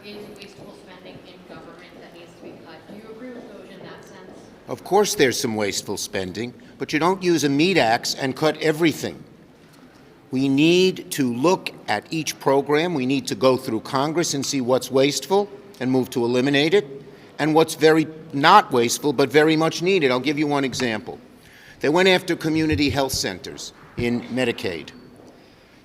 is wasteful spending in government that needs to be cut. Do you agree with Doge in that sense? Of course there's some wasteful spending, but you don't use a meat axe and cut everything. We need to look at each program. We need to go through Congress and see what's wasteful and move to eliminate it, and what's very not wasteful but very much needed. I'll give you one example. They went after community health centers in Medicaid.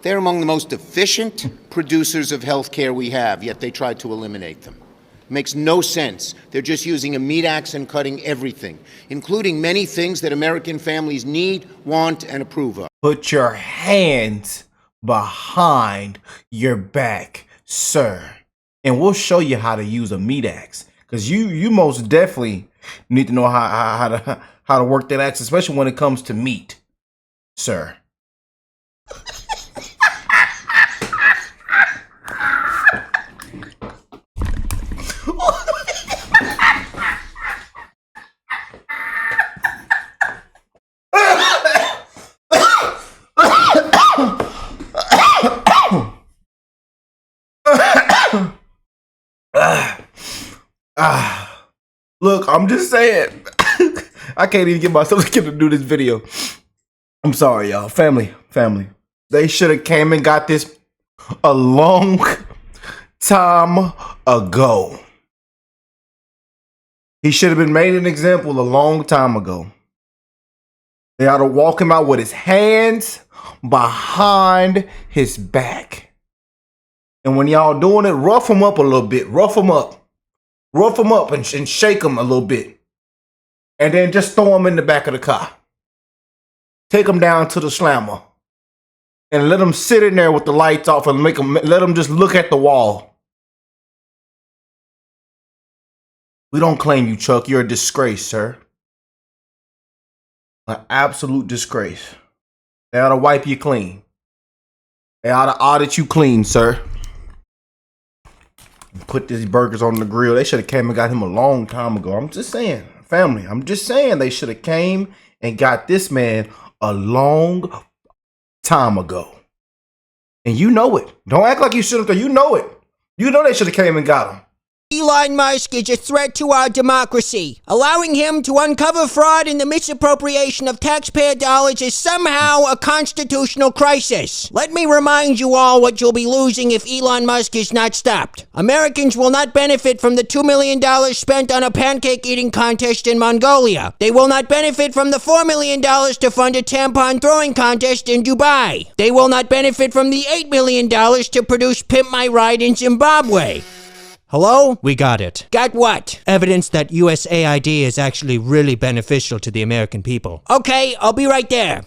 They're among the most efficient producers of health care we have, yet they tried to eliminate them. It makes no sense. They're just using a meat axe and cutting everything, including many things that American families need, want, and approve of. Put your hands behind your back, sir. And we'll show you how to use a meat axe. Because you most definitely need to know how to work that axe, especially when it comes to meat, sir. Look, I'm just saying. I can't even get myself together to do this video. I'm sorry, y'all. Family. They should have came and got this a long time ago. He should have been made an example a long time ago. They ought to walk him out with his hands behind his back. And when y'all doing it, rough him up a little bit. Rough him up and shake him a little bit. And then just throw him in the back of the car. Take him down to the slammer. And let him sit in there with the lights off and let him just look at the wall. We don't claim you, Chuck. You're a disgrace, sir. An absolute disgrace. They ought to wipe you clean. They ought to audit you clean, sir. Put these burgers on the grill. They should have came and got him a long time ago. I'm just saying, family. I'm just saying they should have came and got this man a long time ago. And you know it. Don't act like you should have. You know it. You know they should have came and got him. Elon Musk is a threat to our democracy. Allowing him to uncover fraud in the misappropriation of taxpayer dollars is somehow a constitutional crisis. Let me remind you all what you'll be losing if Elon Musk is not stopped. Americans will not benefit from the $2 million spent on a pancake eating contest in Mongolia. They will not benefit from the $4 million to fund a tampon throwing contest in Dubai. They will not benefit from the $8 million to produce Pimp My Ride in Zimbabwe. Hello? We got it. Got what? Evidence that USAID is actually really beneficial to the American people. Okay, I'll be right there.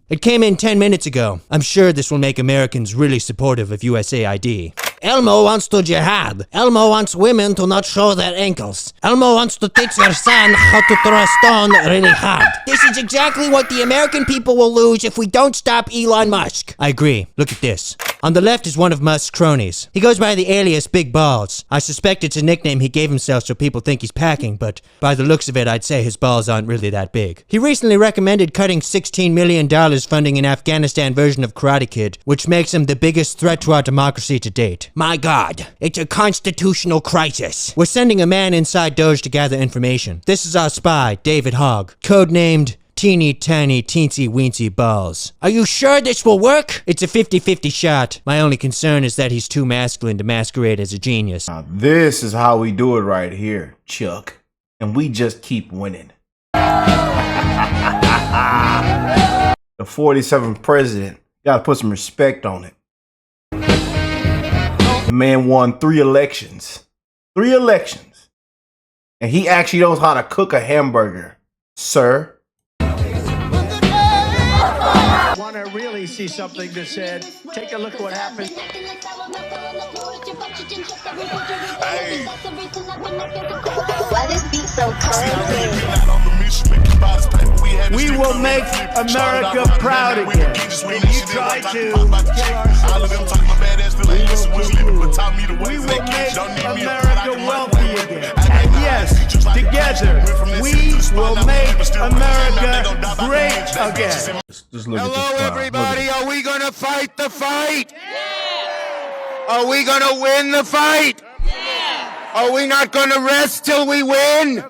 It came in 10 minutes ago. I'm sure this will make Americans really supportive of USAID. Elmo wants to jihad. Elmo wants women to not show their ankles. Elmo wants to teach their son how to throw a stone really hard. This is exactly what the American people will lose if we don't stop Elon Musk. I agree. Look at this. On the left is one of Musk's cronies. He goes by the alias Big Balls. I suspect it's a nickname he gave himself so people think he's packing, but by the looks of it, I'd say his balls aren't really that big. He recently recommended cutting $16 million funding an Afghanistan version of Karate Kid, which makes him the biggest threat to our democracy to date. My God, it's a constitutional crisis. We're sending a man inside Doge to gather information. This is our spy, David Hogg, codenamed Teeny Tiny Teensy Weensy Balls. Are you sure this will work? It's a 50-50 shot. My only concern is that he's too masculine to masquerade as a genius. Now, this is how we do it right here, Chuck. And we just keep winning. The 47th president. Gotta put some respect on it. The man won 3 elections. 3 elections. And he actually knows how to cook a hamburger, sir. Want to really see something that said, take a look at what happened. Hey. Why this beat so cold? We will make America proud again. And you try to kill our We will make America wealthy again. And yes, together, we will make America great again. Just look Hello, everybody. Are we going to fight the fight? Yeah. Are we going to win the fight? Are we not going to rest till we win?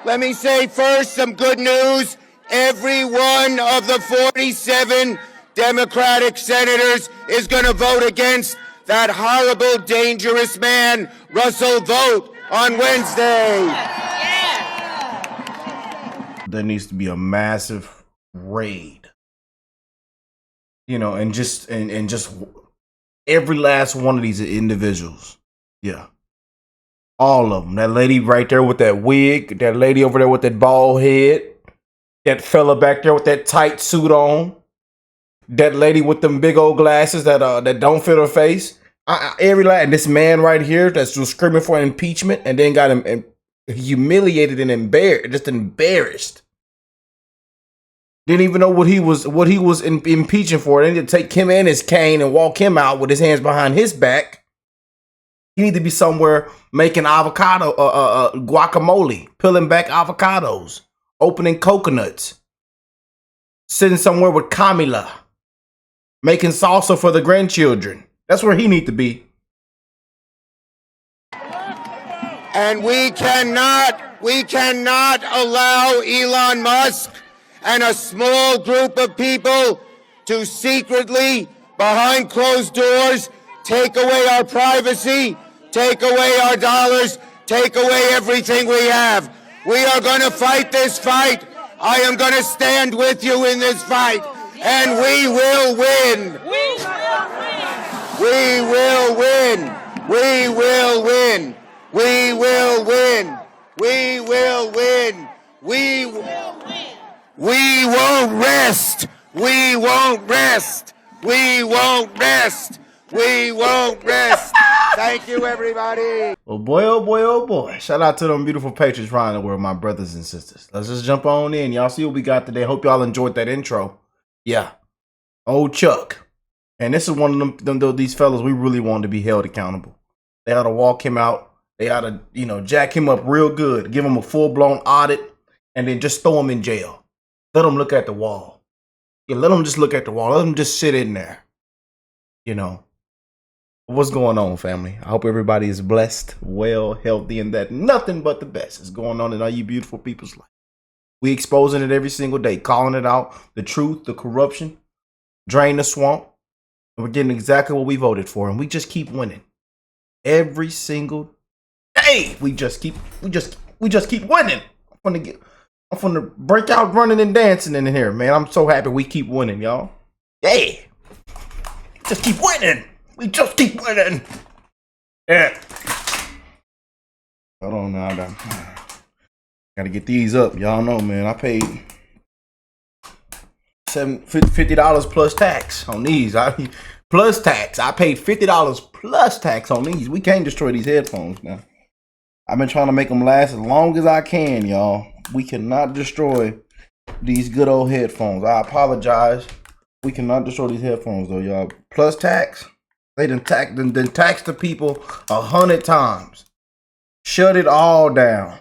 Let me say first some good news. Every one of the 47 Democratic senators is going to vote against that horrible, dangerous man, Russell Vogt, on Wednesday. There needs to be a massive raid, you know, and just every last one of these individuals. Yeah. All of them. That lady right there with that wig, that lady over there with that bald head, that fella back there with that tight suit on, that lady with them big old glasses that don't fit her face. And this man right here that's just screaming for impeachment and then got him humiliated and embarrassed. Didn't even know what he was impeaching for. They need to take him and his cane and walk him out with his hands behind his back. He need to be somewhere making avocado guacamole, peeling back avocados, opening coconuts, sitting somewhere with Camila, making salsa for the grandchildren. That's where he need to be. And we cannot allow Elon Musk and a small group of people to secretly, behind closed doors, take away our privacy, take away our dollars, take away everything we have. We are going to fight this fight. I am going to stand with you in this fight, and we will win. We will win. We will win. We will win. We will win. We won't rest. We won't rest. We won't rest. We won't rest. Thank you, everybody. Oh boy, oh boy, oh boy. Shout out to them beautiful patriots around the world, my brothers and sisters. Let's just jump on in. Y'all see what we got today. Hope y'all enjoyed that intro. Yeah. Old Chuck. And this is one of these fellas we really want to be held accountable. They ought to walk him out. They ought to, jack him up real good. Give him a full-blown audit. And then just throw him in jail. Let him look at the wall. Yeah, let him just look at the wall. Let him just sit in there. What's going on, family? I hope everybody is blessed, well, healthy, and that nothing but the best is going on in all you beautiful people's life. We exposing it every single day, calling it out, the truth, the corruption, drain the swamp, and we're getting exactly what we voted for, and we just keep winning. Every single day, we just keep winning. I'm gonna break out running and dancing in here, man. I'm so happy we keep winning, y'all. Hey, just keep winning. We just keep winning. Yeah. Hold on now. Gotta get these up. Y'all know, man. I paid $50 plus tax on these. Plus tax. I paid $50 plus tax on these. We can't destroy these headphones now. I've been trying to make them last as long as I can, y'all. We cannot destroy these good old headphones. I apologize. We cannot destroy these headphones though, y'all. Plus tax. They done taxed the people 100 times. Shut it all down.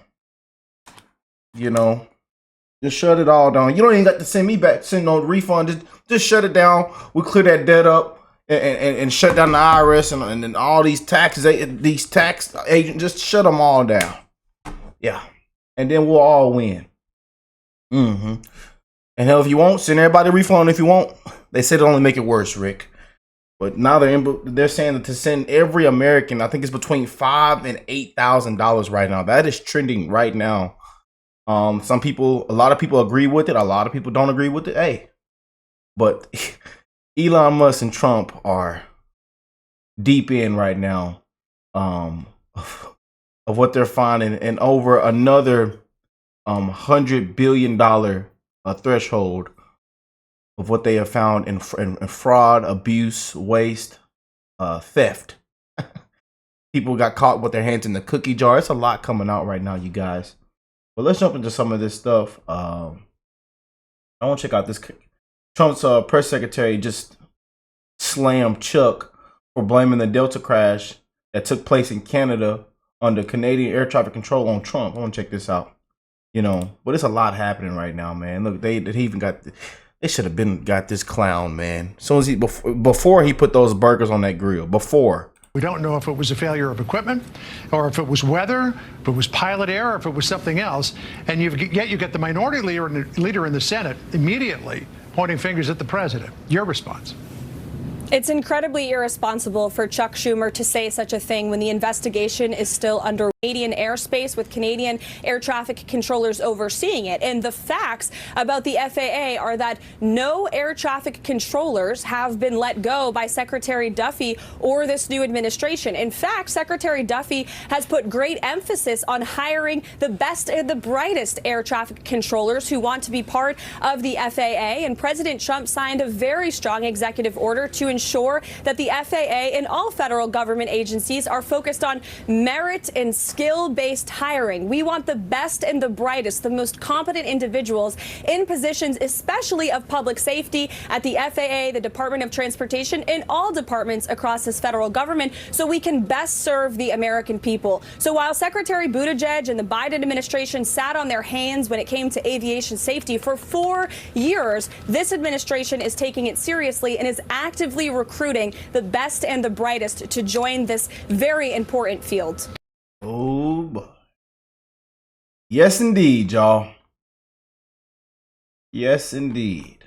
Just shut it all down. You don't even got to send no refund. Just shut it down. We clear that debt up and shut down the IRS and all these tax agents. Just shut them all down. Yeah, and then we'll all win. And hell, if you won't, send everybody a refund. If you won't, they said it'll only make it worse, Rick. But now they're saying that to send every American, I think it's between $5,000 and $8,000 right now. That is trending right now. A lot of people agree with it. A lot of people don't agree with it. Hey, but Elon Musk and Trump are deep in right now of what they're finding, and over another $100 billion threshold of what they have found in fraud, abuse, waste, theft. People got caught with their hands in the cookie jar. It's a lot coming out right now, you guys. But let's jump into some of this stuff. I want to check out this. Trump's press secretary just slammed Chuck for blaming the Delta crash that took place in Canada under Canadian air traffic control on Trump. I want to check this out. But it's a lot happening right now, man. Look, they should have got this clown, man. As soon as before he put those burgers on that grill, before We don't know if it was a failure of equipment or if it was weather, if it was pilot error, if it was something else. And yet you get the minority leader in the Senate immediately pointing fingers at the president. Your response? It's incredibly irresponsible for Chuck Schumer to say such a thing when the investigation is still under Canadian airspace with Canadian air traffic controllers overseeing it. And the facts about the FAA are that no air traffic controllers have been let go by Secretary Duffy or this new administration. In fact, Secretary Duffy has put great emphasis on hiring the best and the brightest air traffic controllers who want to be part of the FAA. And President Trump signed a very strong executive order to ensure that the FAA and all federal government agencies are focused on merit and skill-based hiring. We want the best and the brightest, the most competent individuals in positions, especially of public safety at the FAA, the Department of Transportation, and all departments across this federal government so we can best serve the American people. So while Secretary Buttigieg and the Biden administration sat on their hands when it came to aviation safety for 4 years, this administration is taking it seriously and is actively recruiting the best and the brightest to join this very important field. Oh boy. Yes, indeed, y'all. Yes, indeed.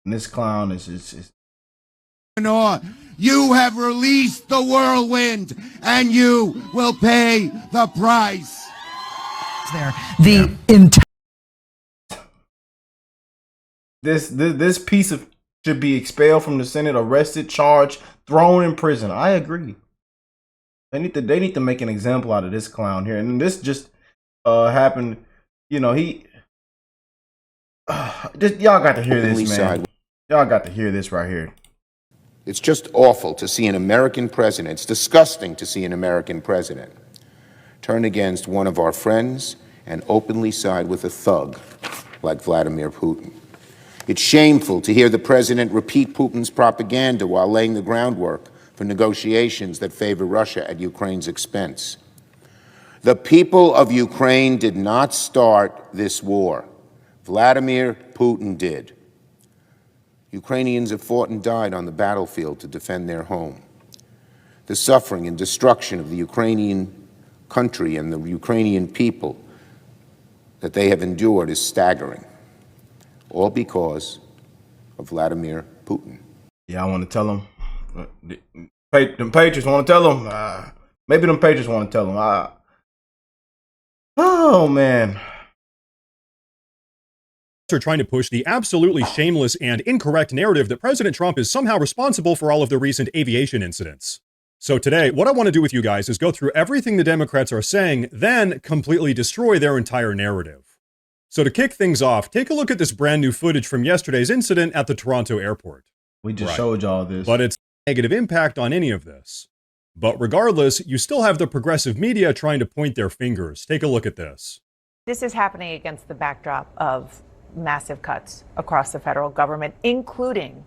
And this clown is you have released the whirlwind, and you will pay the price. There, the this piece of should be expelled from the Senate, arrested, charged, thrown in prison. I agree. They need to make an example out of this clown here. And this just happened. You know, y'all got to hear this, man. Y'all got to hear this right here. It's just awful to see an American president. It's disgusting to see an American president turn against one of our friends and openly side with a thug like Vladimir Putin. It's shameful to hear the president repeat Putin's propaganda while laying the groundwork for negotiations that favor Russia at Ukraine's expense. The people of Ukraine did not start this war. Vladimir Putin did. Ukrainians have fought and died on the battlefield to defend their home. The suffering and destruction of the Ukrainian country and the Ukrainian people that they have endured is staggering, all because of Vladimir Putin. Yeah, I want to tell them. Them Patriots want to tell them. Maybe them Patriots want to tell them. Oh, man. Are trying to push the absolutely shameless and incorrect narrative that President Trump is somehow responsible for all of the recent aviation incidents. So today, what I want to do with you guys is go through everything the Democrats are saying, then completely destroy their entire narrative. So to kick things off, take a look at this brand new footage from yesterday's incident at the Toronto airport. We just showed y'all this. But it's negative impact on any of this. But regardless, you still have the progressive media trying to point their fingers. Take a look at this. This is happening against the backdrop of massive cuts across the federal government, including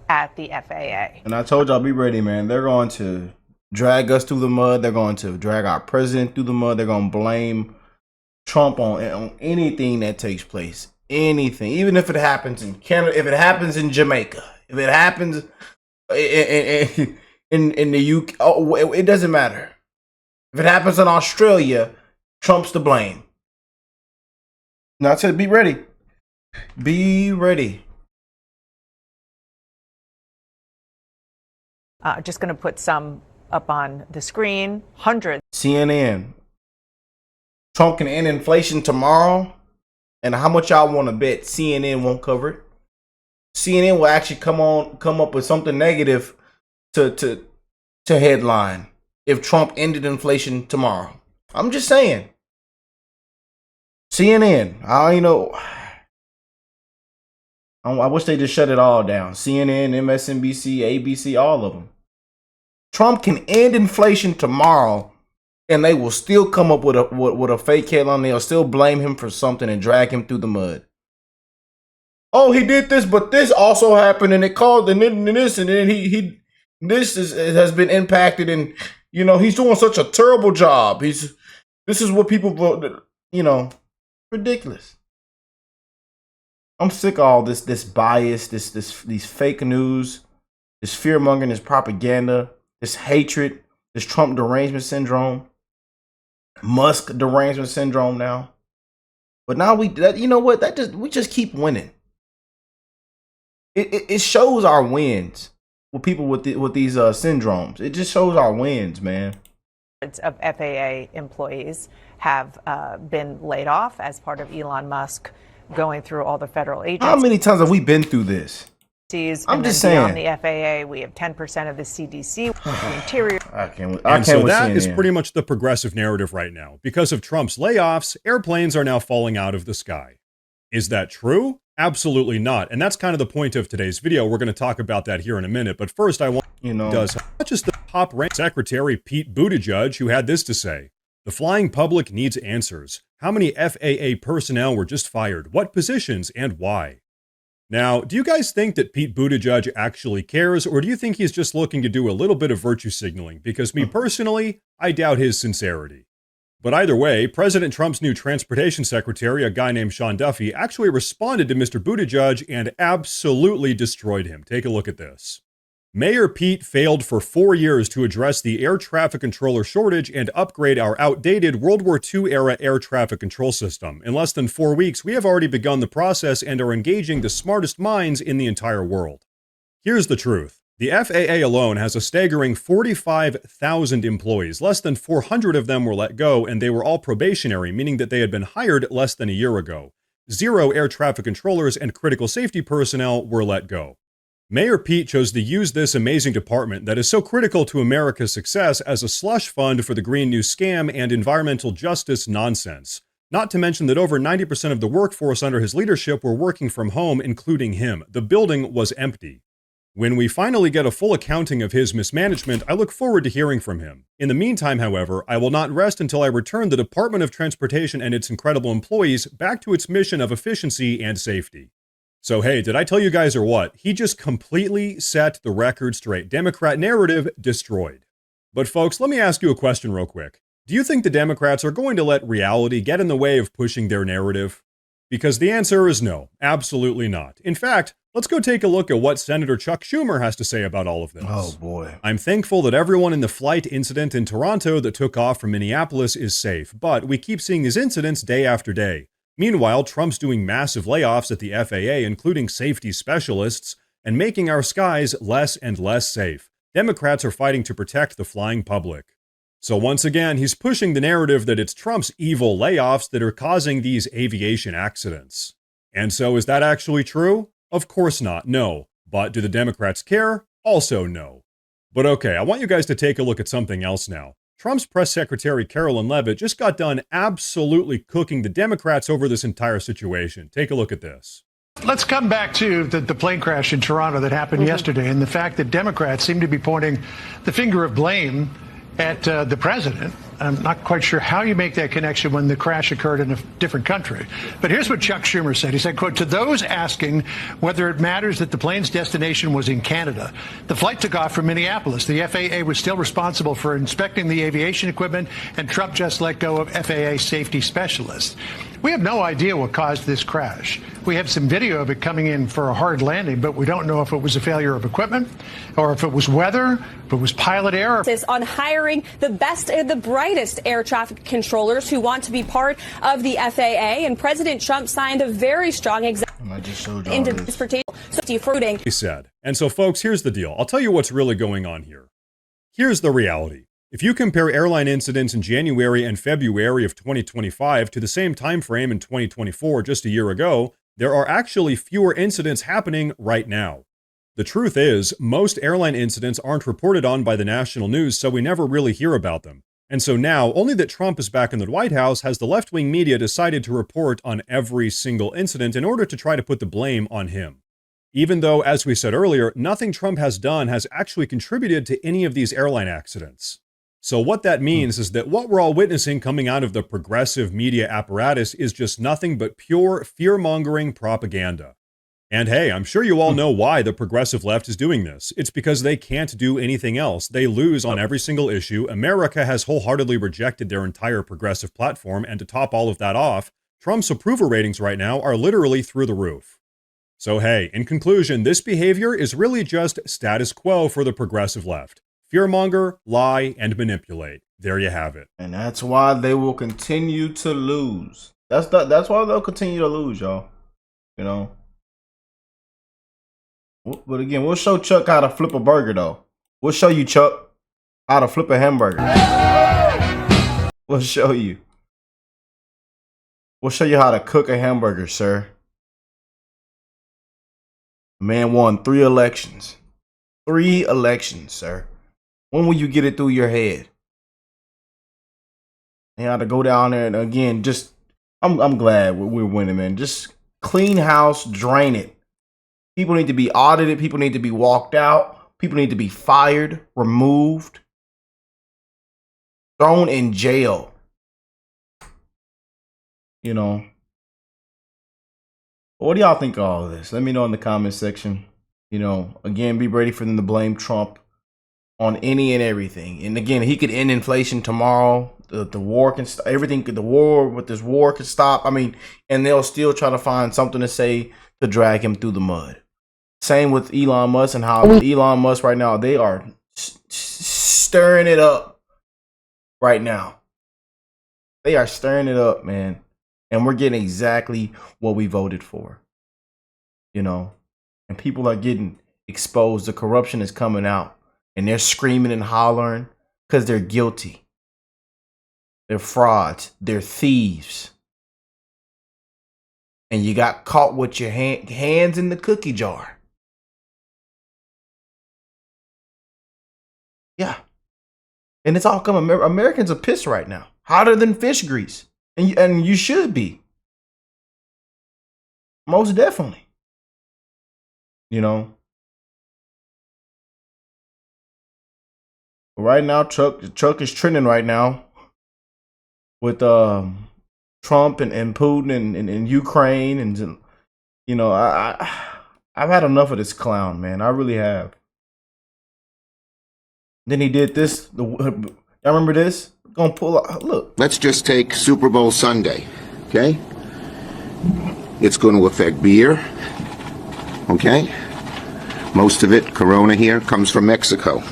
at the FAA. And I told y'all, be ready, man. They're going to drag us through the mud. They're going to drag our president through the mud. They're going to blame Trump on anything that takes place. Anything. Even if it happens in Canada, if it happens in Jamaica, if it happens in the UK, oh, it doesn't matter. If it happens in Australia, Trump's to blame. Now I said, be ready. Be ready. Just going to put some up on the screen. Hundreds. CNN. Trump can end inflation tomorrow. And how much y'all want to bet CNN won't cover it? CNN will actually come up with something negative to headline if Trump ended inflation tomorrow. I'm just saying. CNN. I wish they just shut it all down. CNN, MSNBC, ABC, all of them. Trump can end inflation tomorrow, and they will still come up with a fake headline. They'll still blame him for something and drag him through the mud. Oh, he did this, but this also happened, and it caused and this, and then has been impacted, and he's doing such a terrible job. This is what people vote. Ridiculous. I'm sick of all this bias, these fake news, this fear mongering, this propaganda. this hatred, this Trump derangement syndrome, Musk derangement syndrome now. But now we just keep winning. It shows our wins with people with these syndromes. It just shows our wins, man. Of FAA employees have been laid off as part of Elon Musk going through all the federal agencies. How many times have we been through this? I'm just saying. Beyond the FAA, we have 10% of the CDC, the Interior. And so that is pretty much the progressive narrative right now. Because of Trump's layoffs, airplanes are now falling out of the sky. Is that true? Absolutely not. And that's kind of the point of today's video. We're going to talk about that here in a minute. But first, I want not just the top-ranked Secretary Pete Buttigieg, who had this to say: "The flying public needs answers. How many FAA personnel were just fired? What positions and why?" Now, do you guys think that Pete Buttigieg actually cares, or do you think he's just looking to do a little bit of virtue signaling? Because me personally, I doubt his sincerity. But either way, President Trump's new transportation secretary, a guy named Sean Duffy, actually responded to Mr. Buttigieg and absolutely destroyed him. Take a look at this. Mayor Pete failed for 4 years to address the air traffic controller shortage and upgrade our outdated World War II-era air traffic control system. In less than 4 weeks, we have already begun the process and are engaging the smartest minds in the entire world. Here's the truth. The FAA alone has a staggering 45,000 employees. Less than 400 of them were let go, and they were all probationary, meaning that they had been hired less than a year ago. 0 air traffic controllers and critical safety personnel were let go. Mayor Pete chose to use this amazing department that is so critical to America's success as a slush fund for the Green New scam and environmental justice nonsense. Not to mention that over 90% of the workforce under his leadership were working from home, including him. The building was empty. When we finally get a full accounting of his mismanagement, I look forward to hearing from him. In the meantime, however, I will not rest until I return the Department of Transportation and its incredible employees back to its mission of efficiency and safety. So hey, did I tell you guys or what? He just completely set the record straight. Democrat narrative destroyed. But folks, let me ask you a question real quick. Do you think the Democrats are going to let reality get in the way of pushing their narrative? Because the answer is no, absolutely not. In fact, let's go take a look at what Senator Chuck Schumer has to say about all of this. Oh boy. I'm thankful that everyone in the flight incident in Toronto that took off from Minneapolis is safe, but we keep seeing these incidents day after day. Meanwhile, Trump's doing massive layoffs at the FAA, including safety specialists, and making our skies less and less safe. Democrats are fighting to protect the flying public. So once again, he's pushing the narrative that it's Trump's evil layoffs that are causing these aviation accidents. And so is that actually true? Of course not, no. But do the Democrats care? Also no. But okay, I want you guys to take a look at something else now. Trump's press secretary, Carolyn Leavitt, just got done absolutely cooking the Democrats over this entire situation. Take a look at this. Let's come back to the plane crash in Toronto that happened yesterday, and the fact that Democrats seem to be pointing the finger of blame at the president. I'm not quite sure how you make that connection when the crash occurred in a different country. But here's what Chuck Schumer said. He said, quote, "To those asking whether it matters that the plane's destination was in Canada, the flight took off from Minneapolis. The FAA was still responsible for inspecting the aviation equipment, and Trump just let go of FAA safety specialists. We have no idea what caused this crash. We have some video of it coming in for a hard landing, but we don't know if it was a failure of equipment or if it was weather, if it was pilot error." On hiring the best and the brightest air traffic controllers who want to be part of the FAA, and President Trump signed a very strong executive into transportation safety fruiting. He said. And so folks, here's the deal. I'll tell you what's really going on here. Here's the reality. If you compare airline incidents in January and February of 2025 to the same time frame in 2024, just a year ago, there are actually fewer incidents happening right now. The truth is, most airline incidents aren't reported on by the national news, so we never really hear about them. And so now, only that Trump is back in the White House has the left-wing media decided to report on every single incident in order to try to put the blame on him. Even though, as we said earlier, nothing Trump has done has actually contributed to any of these airline accidents. So what that means is that what we're all witnessing coming out of the progressive media apparatus is just nothing but pure fear-mongering propaganda. And hey, I'm sure you all know why the progressive left is doing this. It's because they can't do anything else. They lose on every single issue. America has wholeheartedly rejected their entire progressive platform, and to top all of that off, Trump's approval ratings right now are literally through the roof. So hey, in conclusion, this behavior is really just status quo for the progressive left. Fearmonger, lie, and manipulate. There you have it. And that's why they will continue to lose. That's why they'll continue to lose, y'all. You know. But again, we'll show Chuck how to flip a burger, though. We'll show you, Chuck, how to flip a hamburger. We'll show you. We'll show you how to cook a hamburger, sir. Man won 3 elections. 3 elections, sir. When will you get it through your head? You had to go down there and again, just I'm glad we're winning, man. Just clean house, drain it. People need to be audited. People need to be walked out. People need to be fired, removed, thrown in jail. You know. What do y'all think of all of this? Let me know in the comment section. You know, again, be ready for them to blame Trump on any and everything. And again, he could end inflation tomorrow. The war can stop. Everything, the war with this war could stop. I mean, and they'll still try to find something to say to drag him through the mud. Same with Elon Musk and how Elon Musk right now, they are stirring it up right now. They are stirring it up, man. And we're getting exactly what we voted for. You know, and people are getting exposed. The corruption is coming out and they're screaming and hollering because they're guilty. They're frauds. They're thieves. And you got caught with your hands in the cookie jar. Yeah. And it's all coming. Americans are pissed right now. Hotter than fish grease. And you should be. Most definitely. You know. Right now, Chuck is trending right now with Trump and Putin and Ukraine. And, you know, I've had enough of this clown, man. I really have. Then he did this. Y'all remember this? Gonna pull out. Look. Let's just take Super Bowl Sunday, okay? It's going to affect beer, okay? Most of it, Corona here, comes from Mexico.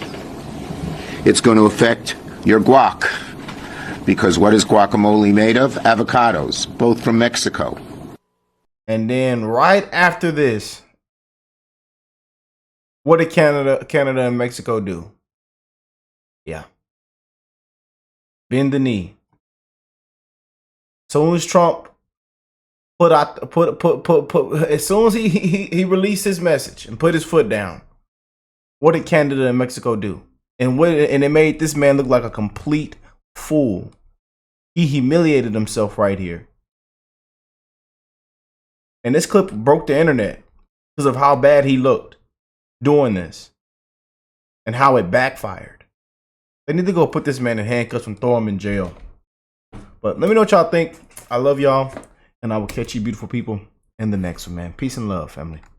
It's going to affect your guac, because what is guacamole made of? Avocados, both from Mexico. And then right after this, what did Canada and Mexico do? Yeah. Bend the knee. Soon as Trump as soon as he released his message and put his foot down, what did Canada and Mexico do? And it made this man look like a complete fool. He humiliated himself right here. And this clip broke the internet because of how bad he looked doing this and how it backfired. They need to go put this man in handcuffs and throw him in jail. But let me know what y'all think. I love y'all. And I will catch you beautiful people in the next one, man. Peace and love, family.